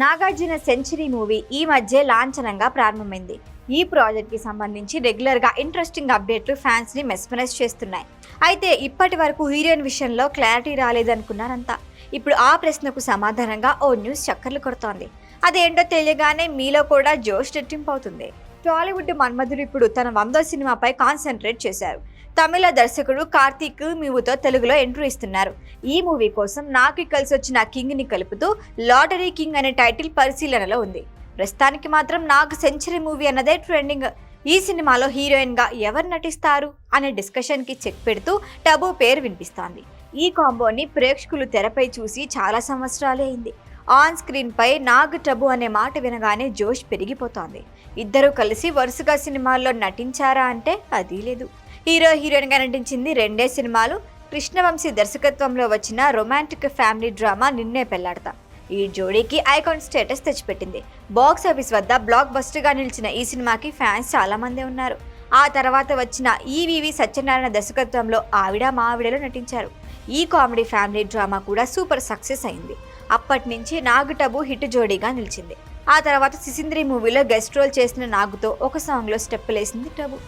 Nagarjuna century movie ఈ మధ్య లాంఛనంగా ప్రారంభమైంది. ఈ ప్రాజెక్ట్ కి సంబంధించి రెగ్యులర్ గా ఇంట్రెస్టింగ్ అప్డేట్లు ఫ్యాన్స్ ని మెస్మరైజ్ చేస్తున్నాయి. అయితే ఇప్పటి వరకు హీరోయిన్ విషయంలో క్లారిటీ రాలేదనుకున్నారంతా. ఇప్పుడు ఆ ప్రశ్నకు సమాధానంగా ఓ న్యూస్ చక్కర్లు కొడుతోంది. అదేంటో తెలియగానే మీలో కూడా జోష్ రెట్టింపు అవుతుంది. టాలీవుడ్ మన్మధుడు ఇప్పుడు తన 100వ సినిమాపై కాన్సన్ట్రేట్ చేశారు. తమిళ దర్శకుడు కార్తీక్ మూవీతో తెలుగులో ఎంట్రీ ఇస్తున్నారు. ఈ మూవీ కోసం నాకు కలిసి వచ్చిన కింగ్ ని కలుపుతూ లాటరీ కింగ్ అనే టైటిల్ పరిశీలనలో ఉంది. ప్రస్తుతానికి మాత్రం నాకు సెంచరీ మూవీ అన్నదే ట్రెండింగ్. ఈ సినిమాలో హీరోయిన్ గా ఎవరు నటిస్తారు అనే డిస్కషన్ కి చెక్ పెడుతూ టబు పేరు వినిపిస్తోంది. ఈ కాంబోని ప్రేక్షకులు తెరపై చూసి చాలా సంవత్సరాలే అయింది. ఆన్ స్క్రీన్ పై నాగ్ టబు అనే మాట వినగానే జోష్ పెరిగిపోతోంది. ఇద్దరు కలిసి వరుసగా సినిమాల్లో నటించారా అంటే అదీ లేదు. హీరో హీరోయిన్ గా నటించింది 2 సినిమాలు. కృష్ణవంశీ దర్శకత్వంలో వచ్చిన రొమాంటిక్ ఫ్యామిలీ డ్రామా నిన్నే పెళ్లాడతా ఈ జోడీకి ఐకాన్ స్టేటస్ తెచ్చిపెట్టింది. బాక్స్ ఆఫీస్ వద్ద బ్లాక్ బస్టర్ గా నిలిచిన ఈ సినిమాకి ఫ్యాన్స్ చాలా మంది ఉన్నారు. ఆ తర్వాత వచ్చిన ఈవీవి సత్యనారాయణ దర్శకత్వంలో ఆవిడ మావిడలో నటించారు. ఈ కామెడీ ఫ్యామిలీ డ్రామా కూడా సూపర్ సక్సెస్ అయింది. అప్పటి నుంచి నాగ్ టబు హిట్ జోడీగా నిలిచింది. ఆ తర్వాత సిసింద్రి మూవీలో గెస్ట్ రోల్ చేసిన నాగుతో ఒక సాంగ్లో స్టెప్పులేసింది టబు.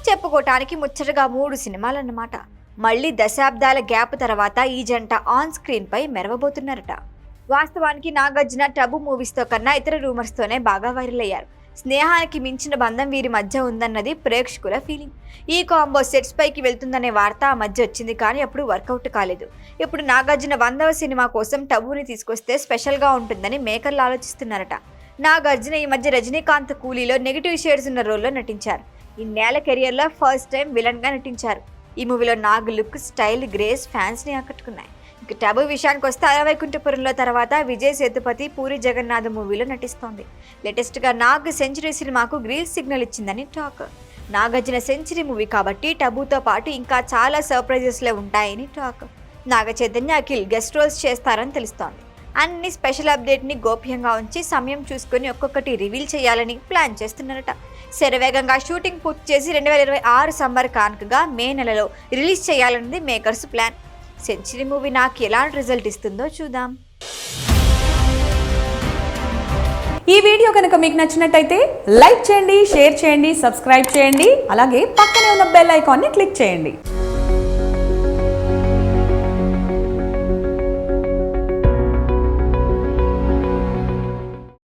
చెప్పుకోవటానికి ముచ్చటగా 3 సినిమాలన్నమాట. మళ్ళీ దశాబ్దాల గ్యాప్ తర్వాత ఈ జంట ఆన్ స్క్రీన్ పై మెరవబోతున్నారట. వాస్తవానికి నాగార్జున టబు మూవీస్తో కన్నా ఇతర రూమర్స్తోనే బాగా వైరల్ అయ్యారు. స్నేహానికి మించిన బంధం వీరి మధ్య ఉందన్నది ప్రేక్షకుల ఫీలింగ్. ఈ కాంబో సెట్స్ పైకి వెళ్తుందనే వార్త ఆ మధ్య వచ్చింది, కానీ అప్పుడు వర్కౌట్ కాలేదు. ఇప్పుడు నాగార్జున 100వ సినిమా కోసం టబుని తీసుకొస్తే స్పెషల్గా ఉంటుందని మేకర్లు ఆలోచిస్తున్నారట. నాగార్జున ఈ మధ్య రజనీకాంత్ కూలీలో నెగిటివ్ షేడ్స్ ఉన్న రోల్లో నటించారు. ఇన్నేళ్ల కెరియర్లో ఫస్ట్ టైం విలన్ గా నటించారు. ఈ మూవీలో Nag look, style, grace fans ని ఆకట్టుకున్నాయి. ఇక టబు విషయానికి వస్తే అరవైకుంఠపురంలో తర్వాత విజయ్ సేతుపతి, పూరి జగన్నాథ్ మూవీలో నటిస్తోంది. లేటెస్ట్ గా నాగ్ సెంచరీ సినిమాకు గ్రీన్ సిగ్నల్ ఇచ్చిందని టాక్. నాగార్జున సెంచరీ మూవీ కాబట్టి టబుతో పాటు ఇంకా చాలా సర్ప్రైజెస్లే ఉంటాయని talk. Naga Chaitanya, Akhil guest roles చేస్తారని తెలుస్తోంది. అన్ని స్పెషల్ అప్డేట్ని గోప్యంగా ఉంచి సమయం చూసుకొని ఒక్కొక్కటి రివీల్ చేయాలని ప్లాన్ చేస్తున్నారట. శరవేగంగా షూటింగ్ పూర్తి చేసి 2026 సమ్మర్ కానుకగా మే నెలలో రిలీజ్ చేయాలన్నది మేకర్స్ ప్లాన్. సెంచరీ మూవీ నాకు ఎలాంటి రిజల్ట్ ఇస్తుందో చూద్దాం. ఈ వీడియో కనుక మీకు నచ్చినట్టయితే లైక్ చేయండి, షేర్ చేయండి, సబ్స్క్రైబ్ చేయండి. అలాగే పక్కనే ఉన్న బెల్ ఐకాన్ని క్లిక్ చేయండి.